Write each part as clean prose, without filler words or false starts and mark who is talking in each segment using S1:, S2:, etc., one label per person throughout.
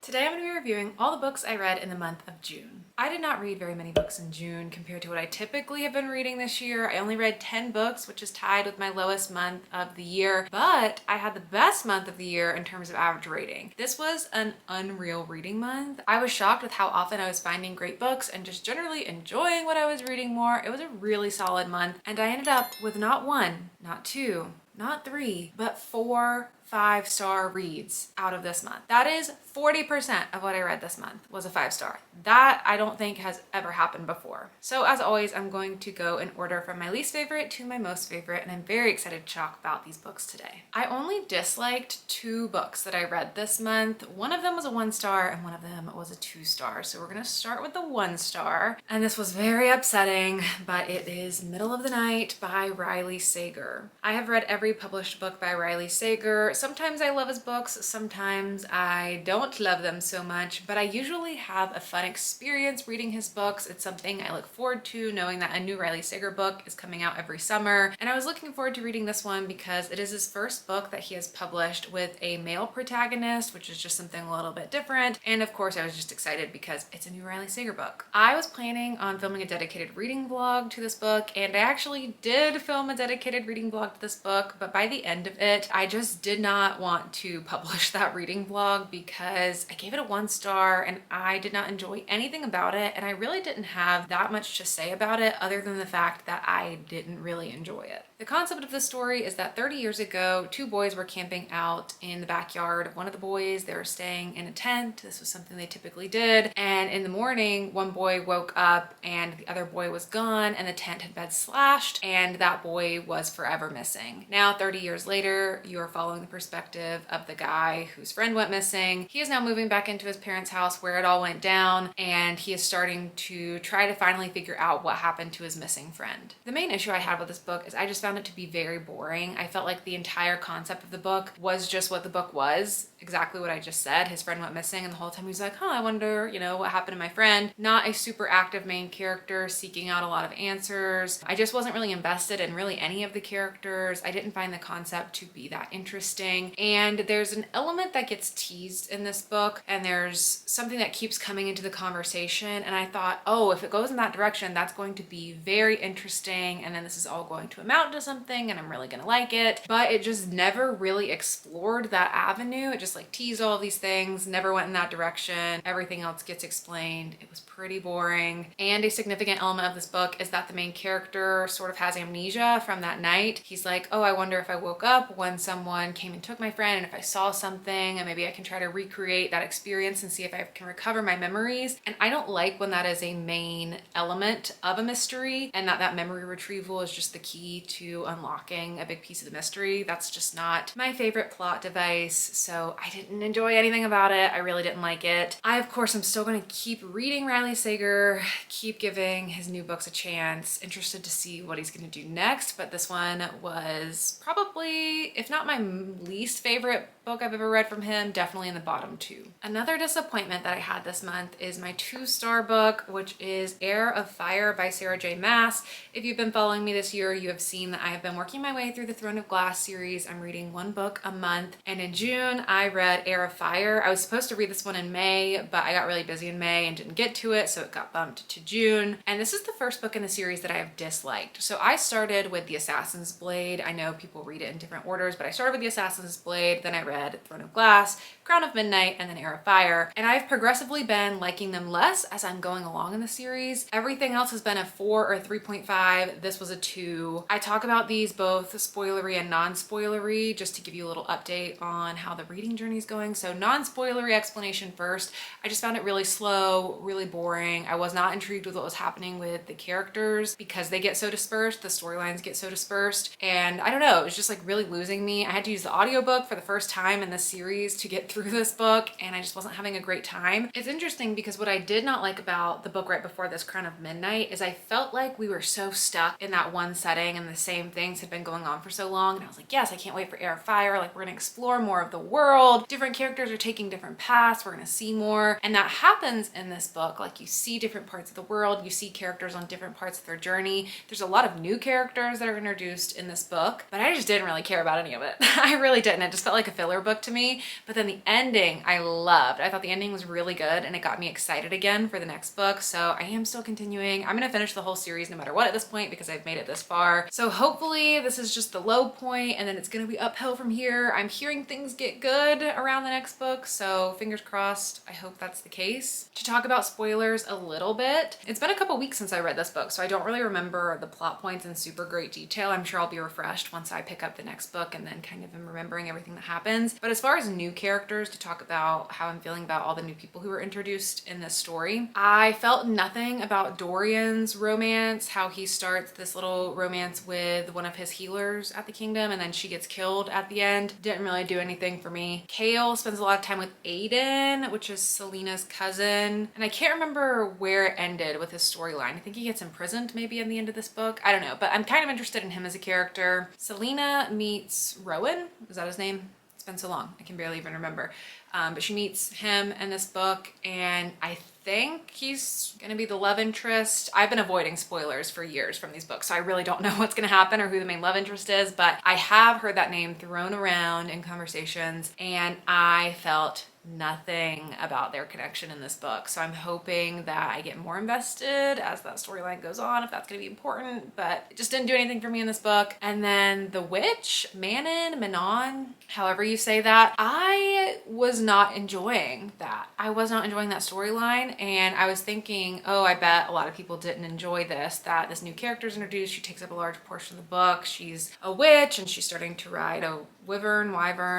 S1: Today I'm going to be reviewing all the books I read in the month of June. I did not read very many books in June compared to what I typically have been reading this year. I only read 10 books, which is tied with my lowest month of the year, but I had the best month of the year in terms of average rating. This was an unreal reading month. I was shocked with how often I was finding great books and just generally enjoying what I was reading more. It was a really solid month, and I ended up with not one, not two, not three, but 4 5-star reads out of this month. That is 40% of what I read this month was a 5-star. That I don't think has ever happened before. So as always, I'm going to go in order from my least favorite to my most favorite, and I'm very excited to talk about these books today. I only disliked 2 books that I read this month. One of them was a 1-star and one of them was a 2-star. So we're gonna start with the 1-star. And this was very upsetting, but it is Middle of the Night by Riley Sager. I have read every published book by Riley Sager. Sometimes I love his books, sometimes I don't love them so much, but I usually have a fun experience reading his books. It's something I look forward to, knowing that a new Riley Sager book is coming out every summer. And I was looking forward to reading this one because it is his first book that he has published with a male protagonist, which is just something a little bit different. And of course, I was just excited because it's a new Riley Sager book. I was planning on filming a dedicated reading vlog to this book, and I actually did film a dedicated reading vlog to this book, but by the end of it, I just did not want to publish that reading vlog because I gave it a 1-star and I did not enjoy anything about it, and I really didn't have that much to say about it other than the fact that I didn't really enjoy it. The concept of the story is that 30 years ago, 2 boys were camping out in the backyard of one of the boys. They were staying in a tent. This was something they typically did. And in the morning, one boy woke up and the other boy was gone, and the tent had been slashed, and that boy was forever missing. Now, 30 years later, you are following the perspective of the guy whose friend went missing. He is now moving back into his parents' house where it all went down, and he is starting to try to finally figure out what happened to his missing friend. The main issue I had with this book is I just found it to be very boring. I felt like the entire concept of the book was just what the book was, exactly what I just said. His friend went missing, and the whole time he was like, I wonder, what happened to my friend? Not a super active main character seeking out a lot of answers. I just wasn't really invested in really any of the characters. I didn't find the concept to be that interesting. And there's an element that gets teased in this book, and there's something that keeps coming into the conversation, and I thought, if it goes in that direction, that's going to be very interesting, and then this is all going to amount to something, and I'm really gonna like it. But it just never really explored that avenue. It just teased all of these things, never went in that direction. Everything else gets explained. It was pretty boring. And a significant element of this book is that the main character sort of has amnesia from that night. He's like, I wonder if I woke up when someone came and took my friend, and if I saw something, and maybe I can try to recreate that experience and see if I can recover my memories. And I don't like when that is a main element of a mystery, and that memory retrieval is just the key to unlocking a big piece of the mystery. That's just not my favorite plot device, so I didn't enjoy anything about it. I really didn't like it. Of course, I'm still going to keep reading Riley Sager, keep giving his new books a chance, interested to see what he's going to do next, but this one was probably, if not my least favorite book I've ever read from him, definitely in the bottom 2. Another disappointment that I had this month is my 2-star book, which is Heir of Fire by Sarah J. Maas. If you've been following me this year, you have seen that I have been working my way through the Throne of Glass series. I'm reading 1 book a month, and in June I read Heir of Fire. I was supposed to read this one in May, but I got really busy in May and didn't get to it, so it got bumped to June. And this is the first book in the series that I have disliked. So I started with The Assassin's Blade. I know people read it in different orders, but I started with The Assassin's Blade, then I read Throne of Glass, Crown of Midnight, and then Heir of Fire. And I've progressively been liking them less as I'm going along in the series. Everything else has been a 4 or 3.5. This was a 2. I talk about these both spoilery and non-spoilery just to give you a little update on how the reading journey is going. So non-spoilery explanation first. I just found it really slow, really boring. I was not intrigued with what was happening with the characters because they get so dispersed, the storylines get so dispersed, and I don't know, it was just really losing me. I had to use the audiobook for the first time in this series to get through this book, and I just wasn't having a great time. It's interesting because what I did not like about the book right before this, Crown of Midnight, is I felt like we were so stuck in that one setting and the same things had been going on for so long, and I was like, yes, I can't wait for Heir of Fire. We're gonna explore more of the world. Different characters are taking different paths. We're gonna see more, and that happens in this book. You see different parts of the world, you see characters on different parts of their journey. There's a lot of new characters that are introduced in this book, but I just didn't really care about any of it. I really didn't. It just felt like a filler filler book to me, but then the ending I loved. I thought the ending was really good and it got me excited again for the next book. So I am still continuing. I'm gonna finish the whole series no matter what at this point because I've made it this far. So hopefully this is just the low point and then it's gonna be uphill from here. I'm hearing things get good around the next book, so fingers crossed. I hope that's the case. To talk about spoilers a little bit, it's been a couple weeks since I read this book, so I don't really remember the plot points in super great detail. I'm sure I'll be refreshed once I pick up the next book and then kind of am remembering everything that happens. But as far as new characters, to talk about how I'm feeling about all the new people who were introduced in this story, I felt nothing about Dorian's romance, how he starts this little romance with one of his healers at the kingdom and then she gets killed at the end. Didn't really do anything for me. Kale spends a lot of time with Aiden, which is Selena's cousin, and I can't remember where it ended with his storyline. I think he gets imprisoned maybe in the end of this book. I don't know, but I'm kind of interested in him as a character. Selena meets Rowan. Is that his name? It's been so long, I can barely even remember. But she meets him in this book and I think he's gonna be the love interest. I've been avoiding spoilers for years from these books, so I really don't know what's gonna happen or who the main love interest is, but I have heard that name thrown around in conversations and I felt nothing about their connection in this book. So I'm hoping that I get more invested as that storyline goes on, if that's gonna be important, but it just didn't do anything for me in this book. And then the witch, Manon, however you say that, I was not enjoying that. I was not enjoying that storyline and I was thinking, oh, I bet a lot of people didn't enjoy this, that this new character is introduced. She takes up a large portion of the book. She's a witch and she's starting to ride a wyvern,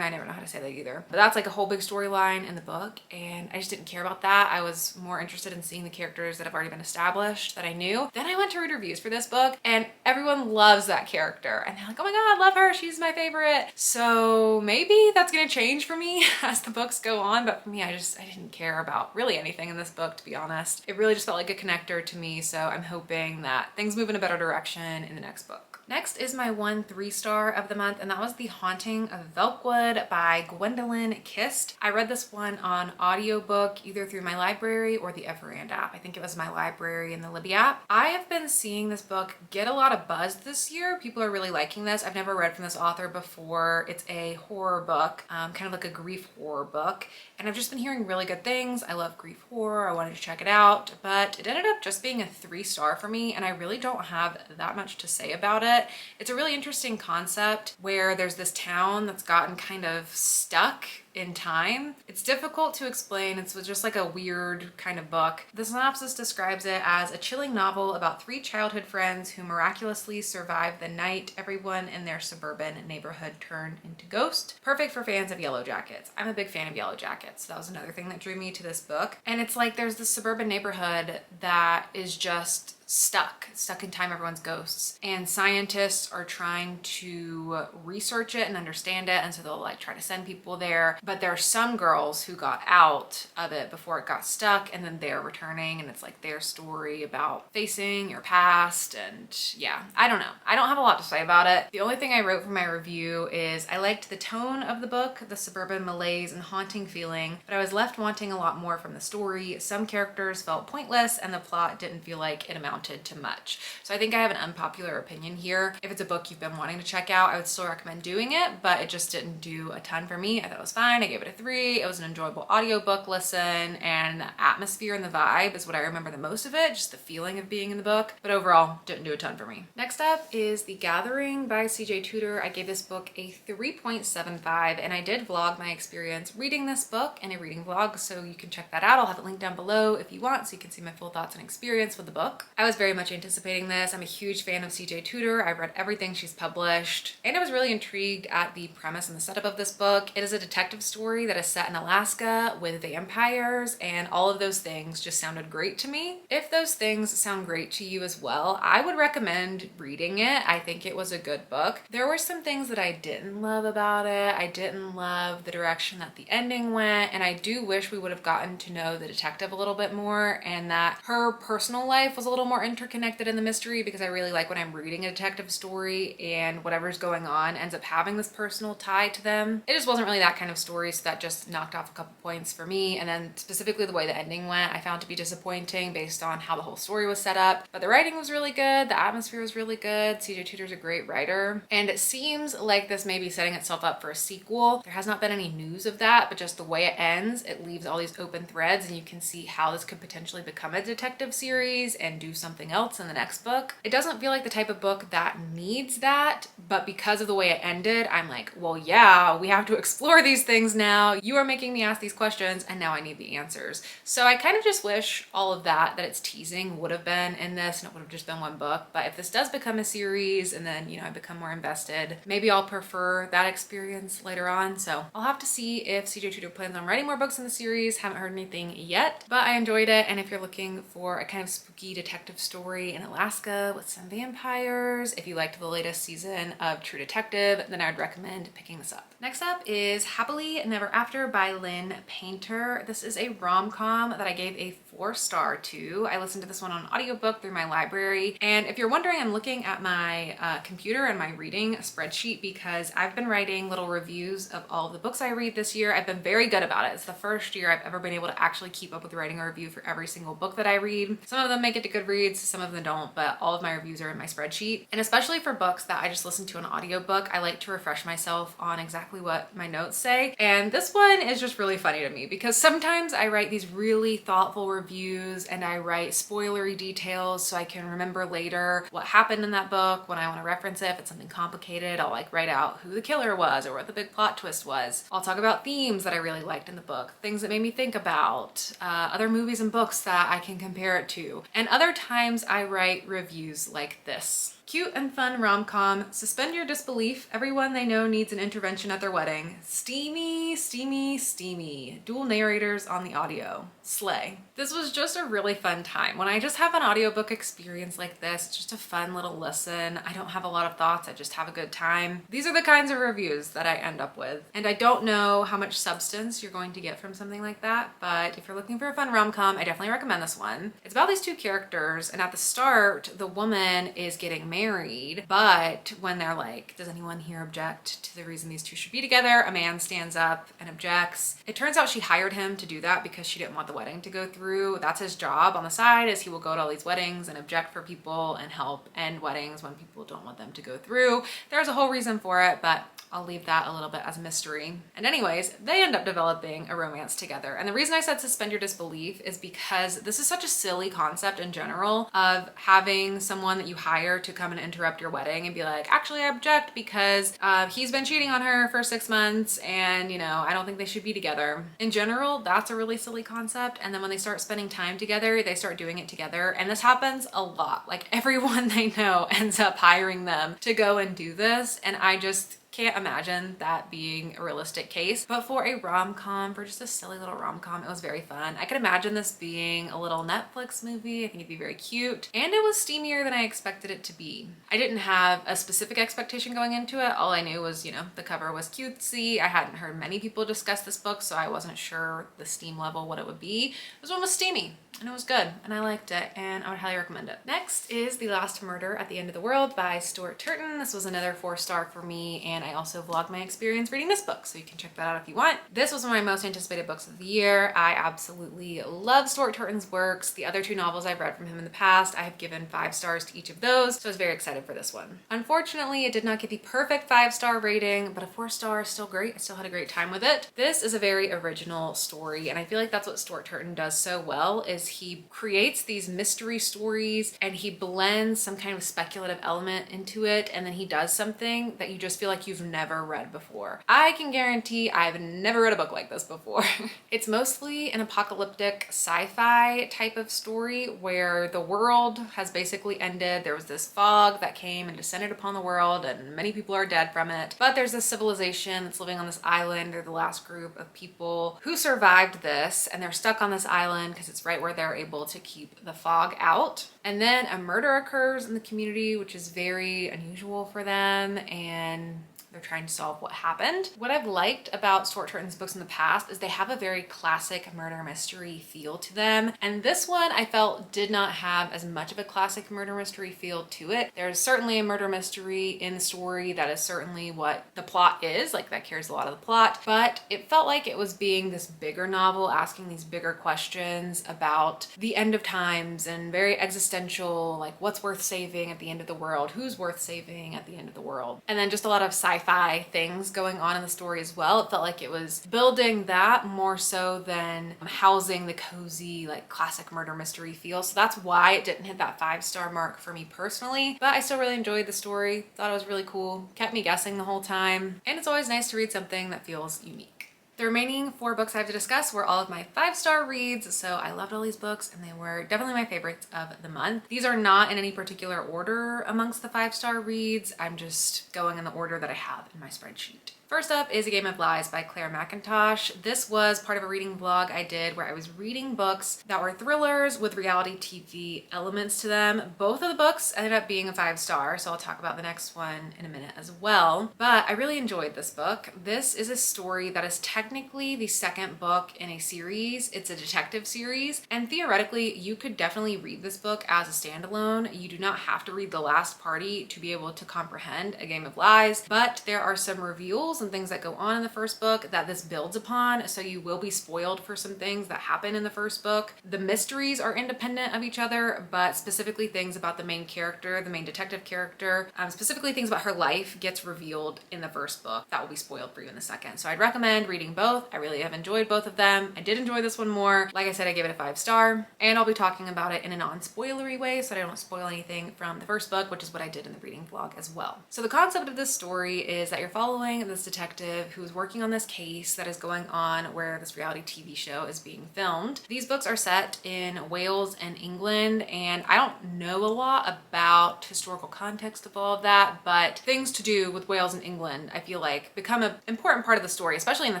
S1: I never know how to say that either. But that's like a whole big storyline in the book and I just didn't care about that. I was more interested in seeing the characters that have already been established that I knew. Then I went to read reviews for this book and everyone loves that character and they're like, oh my god, I love her, she's my favorite. So maybe that's gonna change for me as the books go on, but for me, I didn't care about really anything in this book, to be honest. It really just felt like a connector to me, so I'm hoping that things move in a better direction in the next book. Next is my 1 3-star of the month, and that was The Haunting of Velkwood by Gwendolyn Kist. I read this one on audiobook either through my library or the Everand app. I think it was my library and the Libby app. I have been seeing this book get a lot of buzz this year. People are really liking this. I've never read from this author before. It's a horror book, kind of like a grief horror book, and I've just been hearing really good things. I love grief horror. I wanted to check it out, but it ended up just being a 3-star for me, and I really don't have that much to say about it. It's a really interesting concept where there's this town that's gotten kind of stuck in time. It's difficult to explain. It's just like a weird kind of book. The synopsis describes it as a chilling novel about 3 childhood friends who miraculously survive the night everyone in their suburban neighborhood turned into ghosts. Perfect for fans of Yellow Jackets. I'm a big fan of Yellow Jackets. That was another thing that drew me to this book. And it's like there's this suburban neighborhood that is just stuck in time, everyone's ghosts, and scientists are trying to research it and understand it, and so they'll like try to send people there, but there are some girls who got out of it before it got stuck and then they're returning, and it's like their story about facing your past. And yeah, I don't know, I don't have a lot to say about it. The only thing I wrote for my review is I liked the tone of the book, the suburban malaise and haunting feeling, but I was left wanting a lot more from the story. Some characters felt pointless and the plot didn't feel like it amounted to much. So I think I have an unpopular opinion here. If it's a book you've been wanting to check out, I would still recommend doing it, but it just didn't do a ton for me. I thought it was fine. I gave it a 3. It was an enjoyable audiobook listen, and the atmosphere and the vibe is what I remember the most of it, just the feeling of being in the book, but overall didn't do a ton for me. Next up is The Gathering by CJ Tudor. I gave this book a 3.75 and I did vlog my experience reading this book in a reading vlog, so you can check that out. I'll have it linked down below if you want so you can see my full thoughts and experience with the book. I was very much anticipating this. I'm a huge fan of CJ Tudor. I've read everything she's published, and I was really intrigued at the premise and the setup of this book. It is a detective story that is set in Alaska with vampires, and all of those things just sounded great to me. If those things sound great to you as well, I would recommend reading it. I think it was a good book. There were some things that I didn't love about it. I didn't love the direction that the ending went, and I do wish we would have gotten to know the detective a little bit more, and that her personal life was a little more interconnected in the mystery, because I really like when I'm reading a detective story and whatever's going on ends up having this personal tie to them. It just wasn't really that kind of story, so that just knocked off a couple points for me. And then specifically the way the ending went, I found to be disappointing based on how the whole story was set up. But the writing was really good, the atmosphere was really good, CJ Tudor's a great writer, and it seems like this may be setting itself up for a sequel. There has not been any news of that, but just the way it ends, it leaves all these open threads, and you can see how this could potentially become a detective series and do something else in the next book. It doesn't feel like the type of book that needs that, but because of the way it ended, I'm like, well, yeah, we have to explore these things now. You are making me ask these questions, and now I need the answers. So I kind of just wish all of that it's teasing would have been in this, and it would have just been one book. But if this does become a series and then, I become more invested, maybe I'll prefer that experience later on. So I'll have to see if CJ Tudor plans on writing more books in the series. Haven't heard anything yet, but I enjoyed it. And if you're looking for a kind of spooky detective story in Alaska with some vampires, if you liked the latest season of True Detective, then I would recommend picking this up. Next up is Happily Never After by Lynn Painter. This is a rom-com that I gave a 4-star to. I listened to this one on audiobook through my library. And if you're wondering, I'm looking at my computer and my reading spreadsheet because I've been writing little reviews of all of the books I read this year. I've been very good about it. It's the first year I've ever been able to actually keep up with writing a review for every single book that I read. Some of them make it to Goodreads, some of them don't, but all of my reviews are in my spreadsheet. And especially for books that I just listen to on audiobook, I like to refresh myself on exactly what my notes say. And this one is just really funny to me because sometimes I write these really thoughtful reviews and I write spoilery details so I can remember later what happened in that book when I want to reference it. If it's something complicated, I'll like write out who the killer was or what the big plot twist was. I'll talk about themes that I really liked in the book, things that made me think about, other movies and books that I can compare it to. And other times I write reviews like this. Cute and fun rom-com. Suspend your disbelief. Everyone they know needs an intervention at their wedding. Steamy, steamy, steamy. Dual narrators on the audio. Slay. This was just a really fun time. When I just have an audiobook experience like this, just a fun little listen. I don't have a lot of thoughts. I just have a good time. These are the kinds of reviews that I end up with. And I don't know how much substance you're going to get from something like that, but if you're looking for a fun rom-com, I definitely recommend this one. It's about these two characters, and at the start, the woman is getting married, but when they're like, does anyone here object to the reason these two should be together? A man stands up and objects. It turns out she hired him to do that because she didn't want the wedding to go through. That's his job on the side, is he will go to all these weddings and object for people and help end weddings when people don't want them to go through. There's a whole reason for it, but I'll leave that a little bit as a mystery. And anyways, they end up developing a romance together. And the reason I said suspend your disbelief is because this is such a silly concept in general of having someone that you hire to come and interrupt your wedding and be like, actually I object because he's been cheating on her for 6 months and I don't think they should be together. In general, that's a really silly concept. And then when they start spending time together, they start doing it together. And this happens a lot. Like everyone they know ends up hiring them to go and do this. And I just can't imagine that being a realistic case, but for a rom-com, for just a silly little rom-com, it was very fun. I could imagine this being a little Netflix movie. I think it'd be very cute, and it was steamier than I expected it to be. I didn't have a specific expectation going into it. All I knew was, the cover was cutesy. I hadn't heard many people discuss this book, so I wasn't sure the steam level, what it would be. This one was steamy, and it was good, and I liked it, and I would highly recommend it. Next is The Last Murder at the End of the World by Stuart Turton. This was another 4-star for me, and I also vlogged my experience reading this book, so you can check that out if you want. This was one of my most anticipated books of the year. I absolutely love Stuart Turton's works. The other 2 novels I've read from him in the past, I have given 5 stars to each of those, so I was very excited for this one. Unfortunately, it did not get the perfect 5-star rating, but a 4-star is still great. I still had a great time with it. This is a very original story, and I feel like that's what Stuart Turton does so well, is he creates these mystery stories and he blends some kind of speculative element into it, and then he does something that you just feel like you've never read before. I can guarantee I've never read a book like this before. It's mostly an apocalyptic sci-fi type of story where the world has basically ended. There was this fog that came and descended upon the world and many people are dead from it, but there's this civilization that's living on this island. They're the last group of people who survived this, and they're stuck on this island because it's right where they're able to keep the fog out. And then a murder occurs in the community, which is very unusual for them, and they're trying to solve what happened. What I've liked about Stuart Turton's books in the past is they have a very classic murder mystery feel to them. And this one I felt did not have as much of a classic murder mystery feel to it. There's certainly a murder mystery in the story. That is certainly what the plot is, like that carries a lot of the plot, but it felt like it was being this bigger novel, asking these bigger questions about the end of times and very existential, like what's worth saving at the end of the world, who's worth saving at the end of the world. And then just a lot of sci-fi things going on in the story as well. It felt like it was building that more so than housing the cozy, like classic murder mystery feel. So that's why it didn't hit that 5-star mark for me personally, but I still really enjoyed the story. Thought it was really cool, kept me guessing the whole time, and it's always nice to read something that feels unique. The remaining 4 books I have to discuss were all of my 5-star reads, so I loved all these books and they were definitely my favorites of the month. These are not in any particular order amongst the 5-star reads. I'm just going in the order that I have in my spreadsheet. First up is A Game of Lies by Claire McIntosh. This was part of a reading vlog I did where I was reading books that were thrillers with reality TV elements to them. Both of the books ended up being a 5-star, so I'll talk about the next one in a minute as well. But I really enjoyed this book. This is a story that is technically the second book in a series. It's a detective series, and theoretically you could definitely read this book as a standalone. You do not have to read The Last Party to be able to comprehend A Game of Lies, but there are some reveals and things that go on in the first book that this builds upon, so you will be spoiled for some things that happen in the first book. The mysteries are independent of each other, but specifically things about the main character, the main detective character, specifically things about her life gets revealed in the first book that will be spoiled for you in the second. So I'd recommend reading both. I really have enjoyed both of them. I did enjoy this one more. Like I said, I gave it a 5-star, and I'll be talking about it in a non-spoilery way so that I don't spoil anything from the first book, which is what I did in the reading vlog as well. So the concept of this story is that you're following this detective who is working on this case that is going on where this reality TV show is being filmed. These books are set in Wales and England, and I don't know a lot about historical context of all of that, but things to do with Wales and England I feel like become an important part of the story, especially in the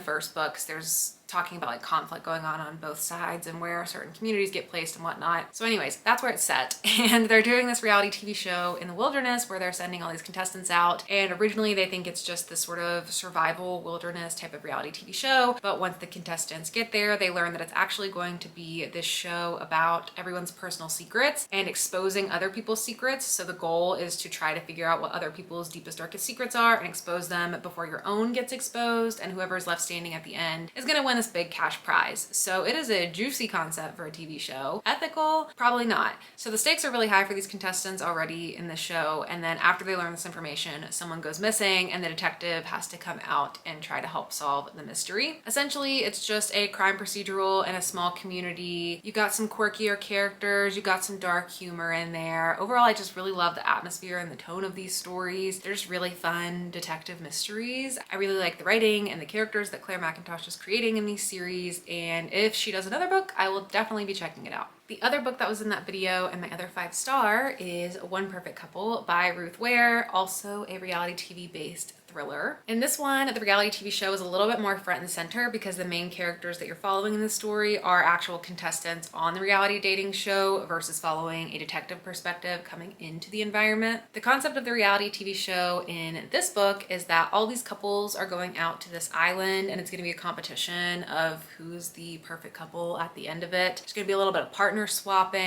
S1: first books. There's talking about like conflict going on both sides and where certain communities get placed and whatnot. So anyways, that's where it's set. And they're doing this reality TV show in the wilderness where they're sending all these contestants out. And originally they think it's just this sort of survival wilderness type of reality TV show. But once the contestants get there, they learn that it's actually going to be this show about everyone's personal secrets and exposing other people's secrets. So the goal is to try to figure out what other people's deepest, darkest secrets are and expose them before your own gets exposed. And whoever's left standing at the end is going to win this big cash prize. So it is a juicy concept for a TV show. Ethical? Probably not. So the stakes are really high for these contestants already in the show, and then after they learn this information, someone goes missing and the detective has to come out and try to help solve the mystery. Essentially, it's just a crime procedural in a small community. You got some quirkier characters, you got some dark humor in there. Overall, I just really love the atmosphere and the tone of these stories. They're just really fun detective mysteries. I really like the writing and the characters that Claire McIntosh is creating in these series, and if she does another book, I will definitely be checking it out. The other book that was in that video and my other 5-star is One Perfect Couple by Ruth Ware, also a reality TV based thriller. In this one, the reality TV show is a little bit more front and center because the main characters that you're following in the story are actual contestants on the reality dating show versus following a detective perspective coming into the environment. The concept of the reality TV show in this book is that all these couples are going out to this island and it's going to be a competition of who's the perfect couple at the end of it. There's going to be a little bit of partner swapping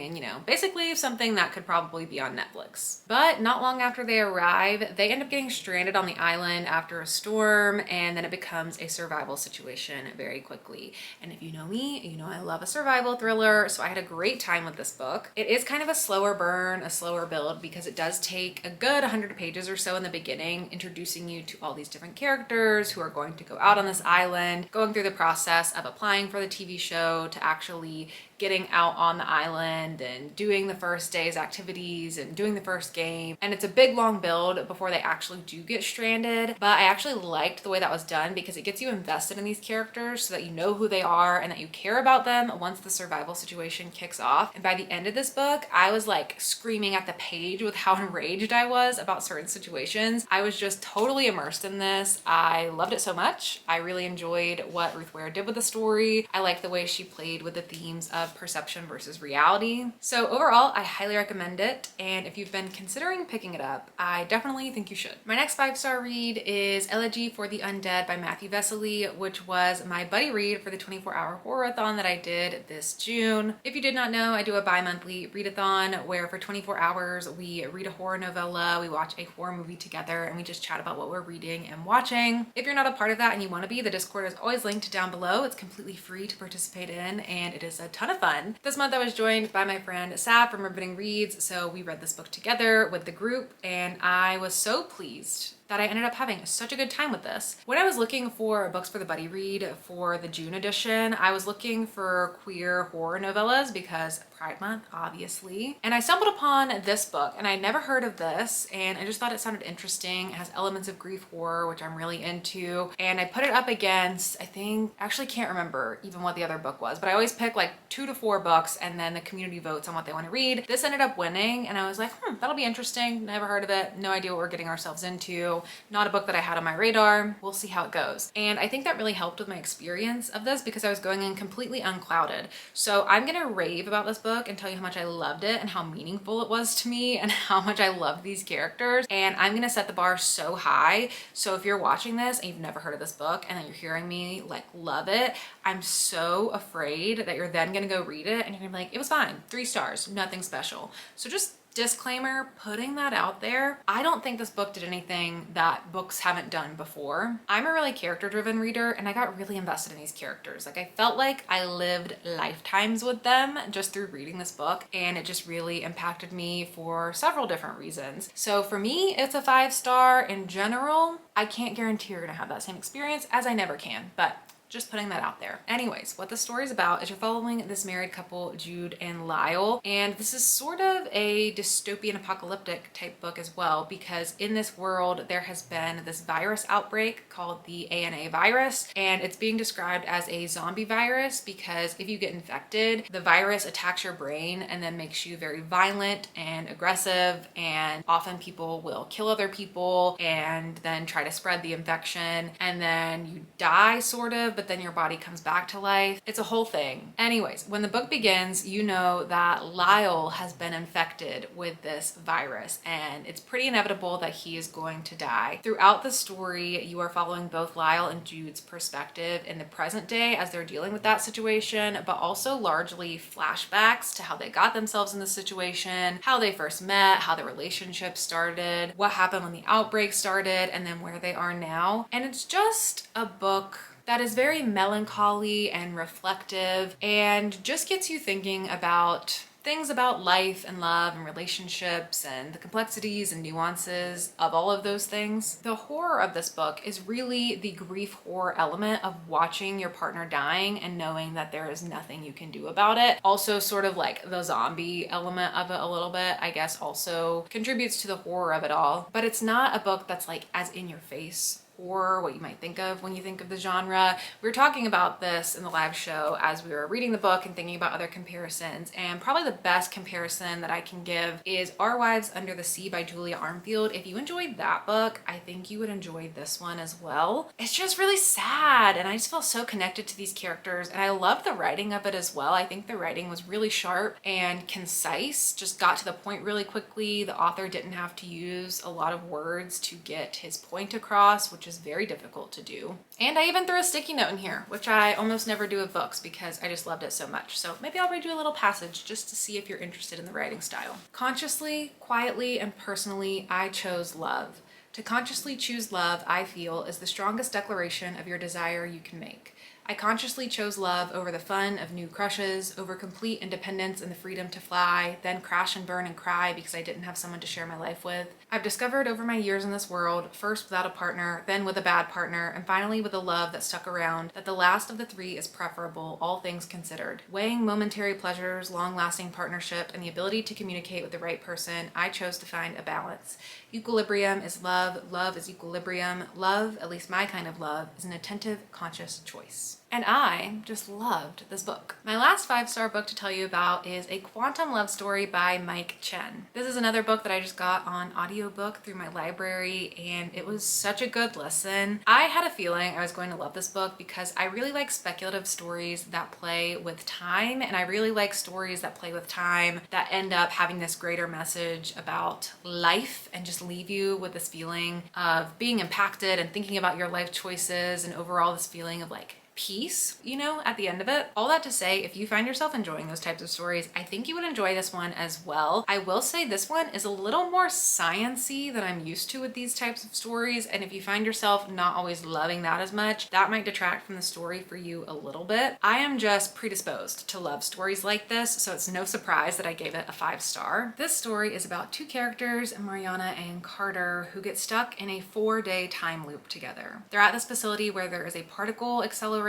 S1: and, basically something that could probably be on Netflix. But not long after they arrive, they end up getting stranded on the island after a storm, and then it becomes a survival situation very quickly. And if you know me, you know I love a survival thriller, so I had a great time with this book. It is kind of a slower burn, a slower build, because it does take a good 100 pages or so in the beginning, introducing you to all these different characters who are going to go out on this island, going through the process of applying for the TV show to actually getting out on the island and doing the first day's activities and doing the first game. And it's a big long build before they actually do get stranded. But I actually liked the way that was done because it gets you invested in these characters so that you know who they are and that you care about them once the survival situation kicks off. And by the end of this book, I was like screaming at the page with how enraged I was about certain situations. I was just totally immersed in this. I loved it so much. I really enjoyed what Ruth Ware did with the story. I liked the way she played with the themes of perception versus reality. So overall, I highly recommend it. And if you've been considering picking it up, I definitely think you should. My next 5 5-star read is Elegy for the Undead by Matthew Vesely, which was my buddy read for the 24-hour horror-a-thon that I did this June. If you did not know, I do a bi-monthly read-a-thon where for 24 hours we read a horror novella, we watch a horror movie together, and we just chat about what we're reading and watching. If you're not a part of that and you want to be, the Discord is always linked down below. It's completely free to participate in, and it is a ton of fun. This month I was joined by my friend Sab from Riveting Reads, so we read this book together with the group, and I was so pleased that I ended up having such a good time with this. When I was looking for books for the buddy read for the June edition, I was looking for queer horror novellas because Pride Month, obviously. And I stumbled upon this book, and I'd never heard of this, and I just thought it sounded interesting. It has elements of grief horror, which I'm really into. And I put it up against, I actually can't remember even what the other book was, but I always pick like 2 to 4 books and then the community votes on what they want to read. This ended up winning, and I was like, that'll be interesting. Never heard of it. No idea what we're getting ourselves into. Not a book that I had on my radar. We'll see how it goes. And I think that really helped with my experience of this because I was going in completely unclouded. So I'm gonna rave about this book and tell you how much I loved it and how meaningful it was to me and how much I love these characters. And I'm gonna set the bar so high. So if you're watching this and you've never heard of this book and then you're hearing me like love it, I'm so afraid that you're then gonna go read it and you're gonna be like, it was fine, 3 stars, nothing special. So just disclaimer, putting that out there. I don't think this book did anything that books haven't done before. I'm a really character-driven reader, and I got really invested in these characters. Like, I felt like I lived lifetimes with them just through reading this book, and it just really impacted me for several different reasons. So for me, it's a 5-star. In general, I can't guarantee you're gonna have that same experience, as I never can, but just putting that out there. Anyways, what the story is about is you're following this married couple, Jude and Lyle, and this is sort of a dystopian apocalyptic type book as well, because in this world there has been this virus outbreak called the ANA virus, and it's being described as a zombie virus because if you get infected, the virus attacks your brain and then makes you very violent and aggressive, and often people will kill other people and then try to spread the infection, and then you die sort of, but then your body comes back to life. It's a whole thing. Anyways, when the book begins, you know that Lyle has been infected with this virus, and it's pretty inevitable that he is going to die. Throughout the story, you are following both Lyle and Jude's perspective in the present day as they're dealing with that situation, but also largely flashbacks to how they got themselves in the situation, how they first met, how the relationship started, what happened when the outbreak started, and then where they are now. And it's just a book that is very melancholy and reflective and just gets you thinking about things about life and love and relationships and the complexities and nuances of all of those things. The horror of this book is really the grief horror element of watching your partner dying and knowing that there is nothing you can do about it. Also sort of like the zombie element of it a little bit, I guess, also contributes to the horror of it all. But it's not a book that's like as in your face or what you might think of when you think of the genre. We were talking about this in the live show as we were reading the book and thinking about other comparisons, and probably the best comparison that I can give is Our Wives Under the Sea by Julia Armfield. If you enjoyed that book, I think you would enjoy this one as well. It's just really sad, and I just feel so connected to these characters, and I love the writing of it as well. I think the writing was really sharp and concise, just got to the point really quickly. The author didn't have to use a lot of words to get his point across, which is very difficult to do. And I even threw a sticky note in here, which I almost never do with books because I just loved it so much. So maybe I'll read you a little passage just to see if you're interested in the writing style. Consciously, quietly, and personally, I chose love. To consciously choose love, I feel, is the strongest declaration of your desire you can make. I consciously chose love over the fun of new crushes, over complete independence and the freedom to fly, then crash and burn and cry because I didn't have someone to share my life with. I've discovered over my years in this world, first without a partner, then with a bad partner, and finally with a love that stuck around, that the last of the 3 is preferable, all things considered. Weighing momentary pleasures, long-lasting partnership, and the ability to communicate with the right person, I chose to find a balance. Equilibrium is love, love is equilibrium. Love, at least my kind of love, is an attentive, conscious choice. and I just loved this book. My last 5-star book to tell you about is A Quantum Love Story by Mike Chen. This is another book that I just got on audiobook through my library, and it was such a good listen. I had a feeling I was going to love this book because I really like speculative stories that play with time, and I really like stories that play with time that end up having this greater message about life and just leave you with this feeling of being impacted and thinking about your life choices, and overall this feeling of like peace, you know, at the end of it. All that to say, if you find yourself enjoying those types of stories, I think you would enjoy this one as well. I will say this one is a little more science-y than I'm used to with these types of stories, and if you find yourself not always loving that as much, that might detract from the story for you a little bit. I am just predisposed to love stories like this, so it's no surprise that I gave it a 5-star. This story is about two characters, Mariana and Carter, who get stuck in a 4-day time loop together. They're at this facility where there is a particle accelerator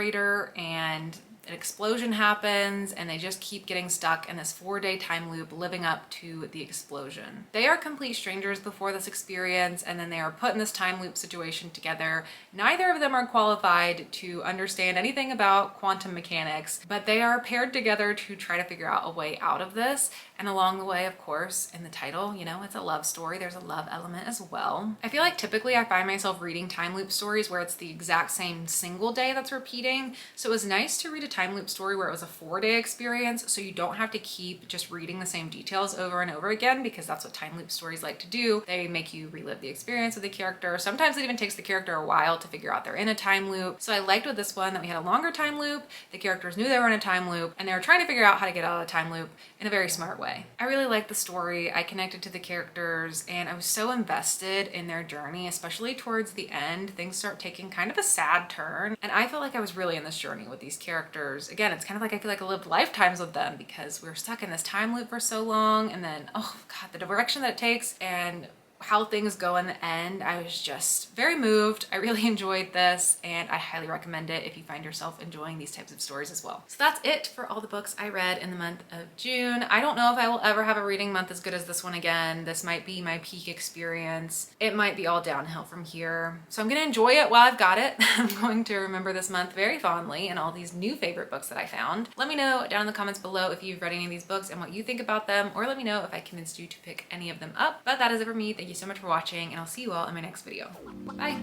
S1: and an explosion happens, and they just keep getting stuck in this 4-day time loop living up to the explosion. They are complete strangers before this experience, and then they are put in this time loop situation together. Neither of them are qualified to understand anything about quantum mechanics, but they are paired together to try to figure out a way out of this. And along the way, of course, in the title, you know, it's a love story. There's a love element as well. I feel like typically I find myself reading time loop stories where it's the exact same single day that's repeating. So it was nice to read a time loop story where it was a 4-day experience, so you don't have to keep just reading the same details over and over again, because that's what time loop stories like to do. They make you relive the experience of the character. Sometimes it even takes the character a while to figure out they're in a time loop. So I liked with this one that we had a longer time loop. The characters knew they were in a time loop, and they were trying to figure out how to get out of the time loop in a very smart way. I really liked the story. I connected to the characters, and I was so invested in their journey, especially towards the end. Things start taking kind of a sad turn, and I felt like I was really in this journey with these characters. Again, it's kind of like I feel like I lived lifetimes with them because we were stuck in this time loop for so long, and then, oh God, the direction that it takes and how things go in the end, I was just very moved. I really enjoyed this, and I highly recommend it if you find yourself enjoying these types of stories as well. So that's it for all the books I read in the month of June. I don't know if I will ever have a reading month as good as this one again. This might be my peak experience. It might be all downhill from here. So I'm gonna enjoy it while I've got it. I'm going to remember this month very fondly and all these new favorite books that I found. Let me know down in the comments below if you've read any of these books and what you think about them, or let me know if I convinced you to pick any of them up. But that is it for me. Thank you so much for watching, and I'll see you all in my next video. Bye.